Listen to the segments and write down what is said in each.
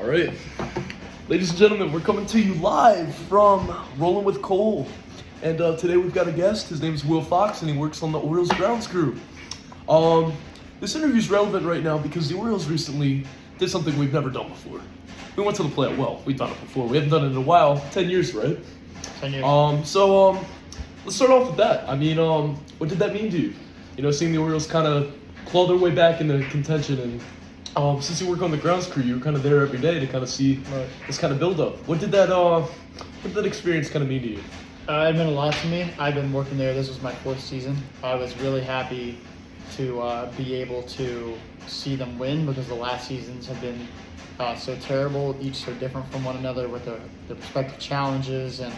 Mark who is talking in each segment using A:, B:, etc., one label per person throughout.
A: All right, ladies and gentlemen, we're coming to you live from Rolling with Cole, and today we've got a guest. His name is Will Fox, and he works on the Orioles grounds crew. This interview is relevant right now because the Orioles recently did something we've never done before. We went to the play. Well, we've done it before. We haven't done it in a while. 10 years, right?
B: 10 years.
A: So let's start off with that. I mean, what did that mean to you? You know, seeing the Orioles kind of claw their way back into contention, and since you work on the grounds crew, you're kind of there every day to kind of see this kind of build up. What did that experience kind of mean to you?
B: It meant a lot to me. I've been working there. This was my 4th season. I was really happy to be able to see them win because the last seasons have been so terrible, each so different from one another with their respective challenges, and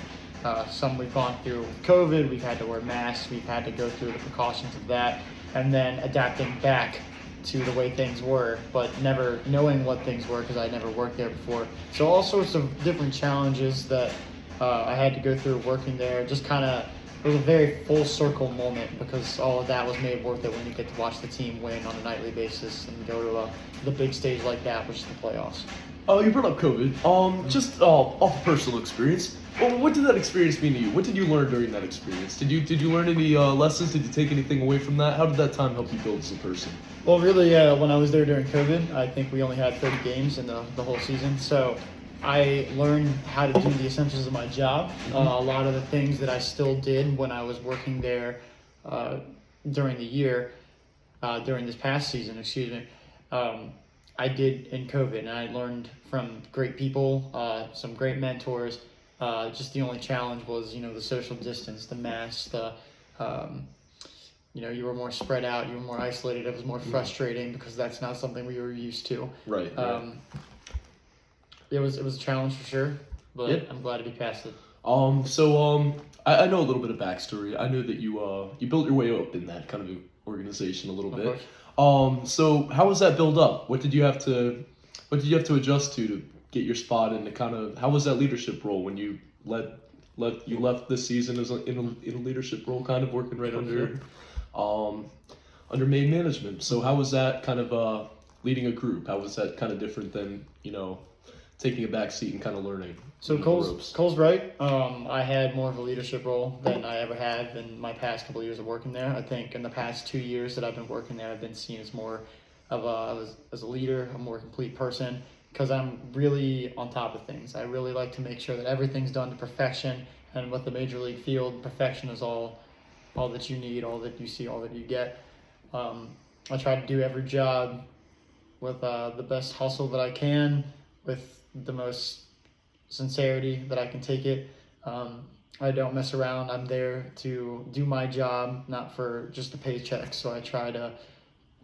B: some we've gone through with COVID. We've had to wear masks. We've had to go through the precautions of that, and then adapting back to the way things were, but never knowing what things were because I never worked there before. So all sorts of different challenges that I had to go through working there. Just kind of, it was a very full circle moment because all of that was made worth it when you get to watch the team win on a nightly basis and go to the big stage like that, which is the playoffs.
A: You brought up COVID. Just off of personal experience. Well, what did that experience mean to you? What did you learn during that experience? Did you learn any lessons? Did you take anything away from that? How did that time help you build as a person?
B: Well, really, when I was there during COVID, I think we only had 30 games in the whole season. So I learned how to do the essentials of my job. A lot of the things that I still did when I was working there during the year, during this past season, I did in COVID, and I learned from great people, some great mentors. Just the only challenge was, the social distance, the masks, you were more spread out, you were more isolated. It was more frustrating because that's not something we were used to.
A: Right.
B: It was a challenge for sure, but
A: Yeah.
B: I'm glad to be past it.
A: I know a little bit of backstory. I know that you built your way up in that kind of organization a little
B: Of
A: bit.
B: course.
A: So how was that build up? What did you have to adjust to get your spot in the kind of, how was that leadership role when you left this season in a leadership role, kind of working right under main management? So how was that kind of leading a group? How was that kind of different than taking a back seat and kind of learning?
B: So
A: the ropes?
B: Cole's right. I had more of a leadership role than I ever had in my past couple of years of working there. I think in the past 2 years that I've been working there, I've been seen as more of as a leader, a more complete person, because I'm really on top of things. I really like to make sure that everything's done to perfection, and with the major league field, perfection is all that you need, all that you see, all that you get. I try to do every job with the best hustle that I can, with the most sincerity that I can take it. I don't mess around. I'm there to do my job, not for just a paycheck. So I try to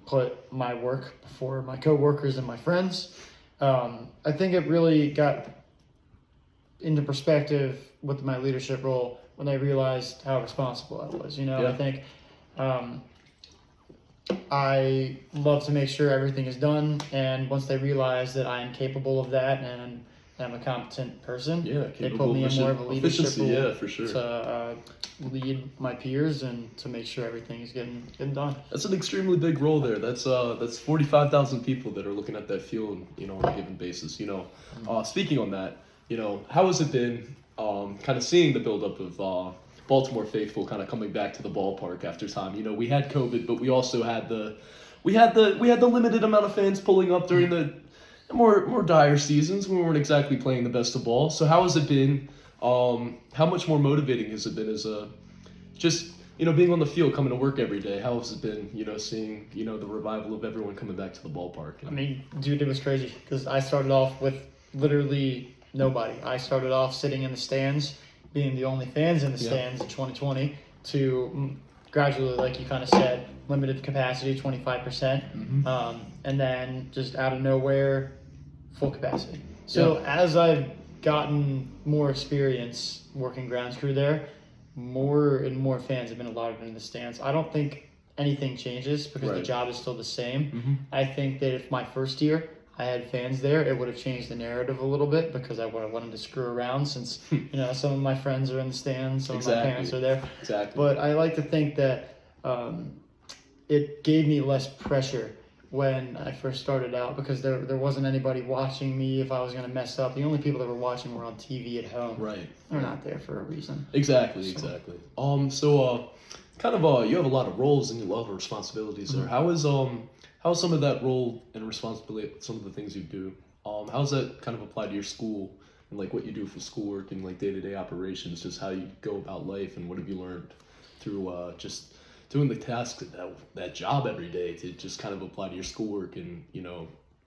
B: put my work before my coworkers and my friends. I think it really got into perspective with my leadership role when I realized how responsible I was.
A: Yeah.
B: I think I love to make sure everything is done, and once they realize that I am capable of that and I'm a competent person, they put me in more of a leadership role.
A: Yeah, for sure.
B: To lead my peers and to make sure everything is getting done.
A: That's an extremely big role there. That's 45,000 people that are looking at that field, on a given basis. Speaking on that, how has it been, kind of seeing the buildup of Baltimore faithful kind of coming back to the ballpark after time? We had COVID, but we also had the limited amount of fans pulling up during the more dire seasons when we weren't exactly playing the best of ball. So how has it been? How much more motivating has it been as being on the field, coming to work every day? How has it been, seeing, the revival of everyone coming back to the ballpark?
B: I mean, dude, it was crazy because I started off with literally nobody. I started off sitting in the stands, being the only fans in the stands in 2020, to gradually, like you kind of said, limited capacity, 25%, and then just out of nowhere, full capacity. So as I've gotten more experience working grounds crew there, more and more fans have been allowed in the stands. I don't think anything changes because the job is still the same. I think that if my first year I had fans there, it would have changed the narrative a little bit because I would have wanted to screw around since some of my friends are in the stands, some of my parents are there.
A: Exactly.
B: But I like to think that it gave me less pressure when I first started out because there wasn't anybody watching me if I was going to mess up. The only people that were watching were on TV at home.
A: Right.
B: They're not there for a reason.
A: Exactly. Kind of you have a lot of roles and you love responsibilities there. How is some of that role and responsibility, some of the things you do, how does that kind of apply to your school and like what you do for schoolwork and like day-to-day operations, just how you go about life and what have you learned through just doing the task that job every day to just kind of apply to your schoolwork and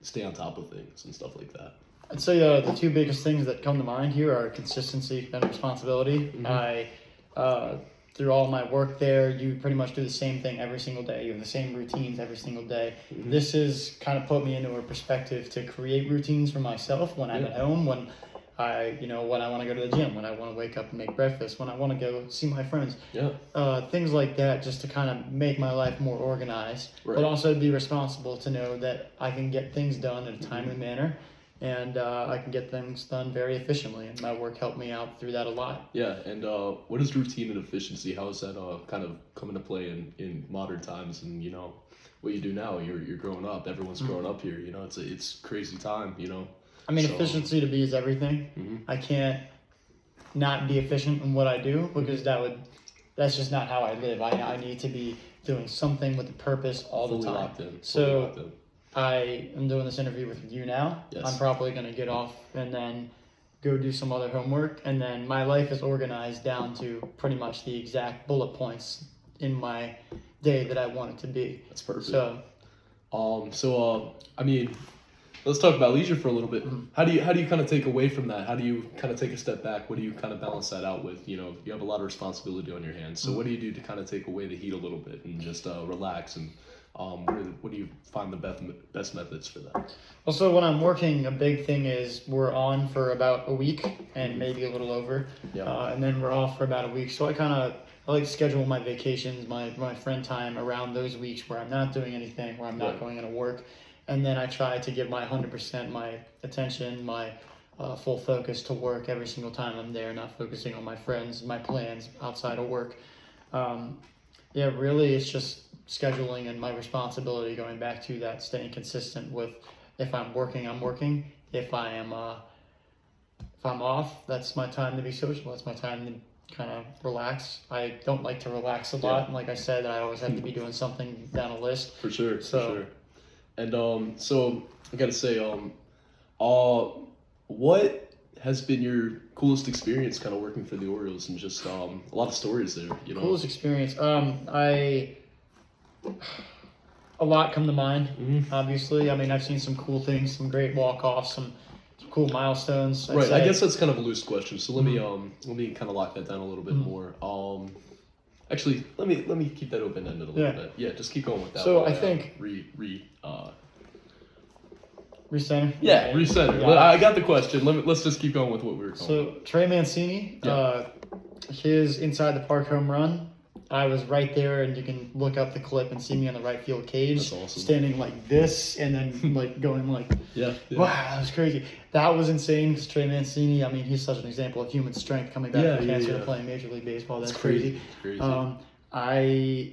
A: stay on top of things and stuff like that.
B: I'd say the two biggest things that come to mind here are consistency and responsibility. Through all my work there, you pretty much do the same thing every single day. You have the same routines every single day. This has kind of put me into a perspective to create routines for myself when I'm at home, when I want to go to the gym, when I want to wake up and make breakfast, when I want to go see my friends. Things like that, just to kind of make my life more organized, but also be responsible to know that I can get things done in a timely manner. And I can get things done very efficiently, and my work helped me out through that a lot.
A: Yeah, and what is routine and efficiency? How is that kind of come into play in modern times? And what you do now, you're growing up. Everyone's growing up here. It's crazy time.
B: I mean, efficiency to me is everything. I can't not be efficient in what I do because that's just not how I live. I need to be doing something with a purpose all the time.
A: Locked in.
B: So I am doing this interview with you now.
A: Yes.
B: I'm probably going to get off and then go do some other homework. And then my life is organized down to pretty much the exact bullet points in my day that I want it to be.
A: That's perfect.
B: So,
A: I mean, let's talk about leisure for a little bit. How do you kind of take away from that? How do you kind of take a step back? What do you kind of balance that out with? You have a lot of responsibility on your hands. So what do you do to kind of take away the heat a little bit and just relax and what do you find the best methods for that?
B: Also, when I'm working, a big thing is we're on for about a week and maybe a little over, and then we're off for about a week. So I like to schedule my vacations, my friend time around those weeks where I'm not doing anything, where I'm not going into work, and then I try to give my 100%, my attention, my full focus to work every single time I'm there, not focusing on my friends, my plans outside of work. Really, it's just scheduling and my responsibility, going back to that, staying consistent with if I'm working, I'm working. If I'm off, that's my time to be social. That's my time to kind of relax. I don't like to relax a lot. And like I said, I always have to be doing something down a list.
A: For sure. And so I got to say, what has been your coolest experience kind of working for the Orioles and just a lot of stories there,
B: Coolest experience. A lot come to mind, obviously. I mean, I've seen some cool things, some great walk-offs, some cool milestones.
A: Right, I guess that's kind of a loose question. So let me kind of lock that down a little bit more. Actually, let me keep that open-ended a little bit. Yeah, just keep going with that.
B: So I think recenter.
A: Yeah, recenter.
B: Yeah.
A: I got the question. Let's just keep going with what we were calling.
B: So Trey Mancini, his inside the park home run. I was right there, and you can look up the clip and see me on the right field cage,
A: That's awesome.
B: standing like this, and then like going like,
A: yeah.
B: wow, that was crazy. That was insane because Trey Mancini, I mean, he's such an example of human strength coming back from cancer and playing Major League Baseball. That's crazy.
A: Crazy.
B: I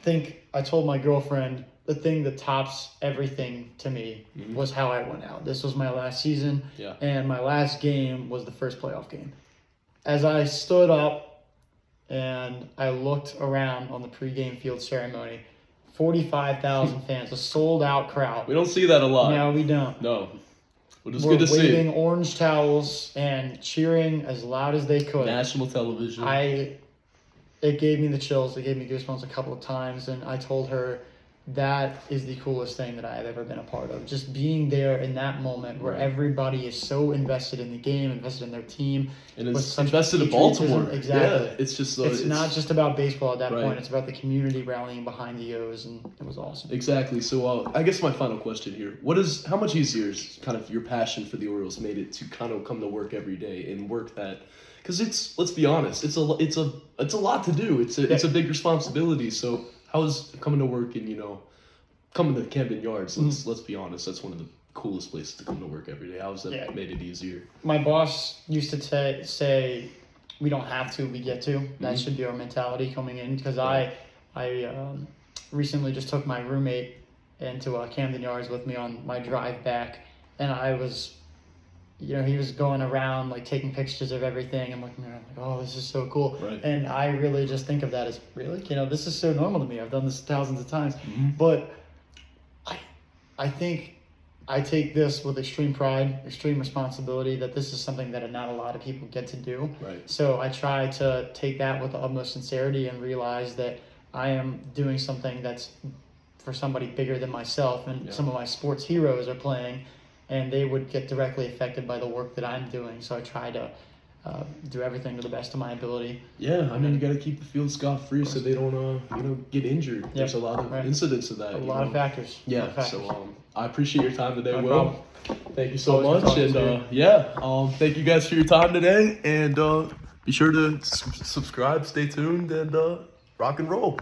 B: think I told my girlfriend the thing that tops everything to me was how I went out. This was my last season, and my last game was the first playoff game. As I stood up and I looked around on the pregame field ceremony, 45,000 fans, a sold-out crowd.
A: We don't see that a lot.
B: No, we don't.
A: No. Well, it's
B: We're
A: good to see.
B: waving orange towels and cheering as loud as they could.
A: National television.
B: It gave me the chills. It gave me goosebumps a couple of times, and I told her that is the coolest thing that I have ever been a part of. Just being there in that moment where everybody is so invested in the game, invested in their team.
A: And it's invested in Baltimore.
B: Exactly.
A: Yeah, it's just...
B: it's not just about baseball at that point. It's about the community rallying behind the O's, and it was awesome.
A: Exactly. So I guess my final question here, how much easier is kind of your passion for the Orioles made it to kind of come to work every day and work that... Because let's be honest, it's a lot to do. It's a big responsibility. So how is coming to work and coming to Camden Yards? Let's be honest, that's one of the coolest places to come to work every day. How has that made it easier?
B: My boss used to say, "We don't have to, we get to." That should be our mentality coming in. Because I recently just took my roommate into Camden Yards with me on my drive back, and I was, he was going around like taking pictures of everything. I'm looking around like, oh, this is so cool.
A: Right.
B: And I really just think of that as really, this is so normal to me. I've done this thousands of times,
A: Mhm.
B: but I think I take this with extreme pride, extreme responsibility, that this is something that not a lot of people get to do.
A: Right.
B: So I try to take that with the utmost sincerity and realize that I am doing something that's for somebody bigger than myself, and
A: Yeah.
B: some of my sports heroes are playing, and they would get directly affected by the work that I'm doing. So I try to do everything to the best of my ability.
A: Yeah, I mean, you got to keep the field scot-free so they don't, get injured. There's a lot of
B: right.
A: incidents of that.
B: A lot of factors. A lot
A: Yeah,
B: of factors.
A: so I appreciate your time today,
B: No
A: Will.
B: problem.
A: Thank you so
B: Always
A: much,
B: good
A: and
B: talking to
A: thank you guys for your time today, and be sure to subscribe, stay tuned, and rock and roll.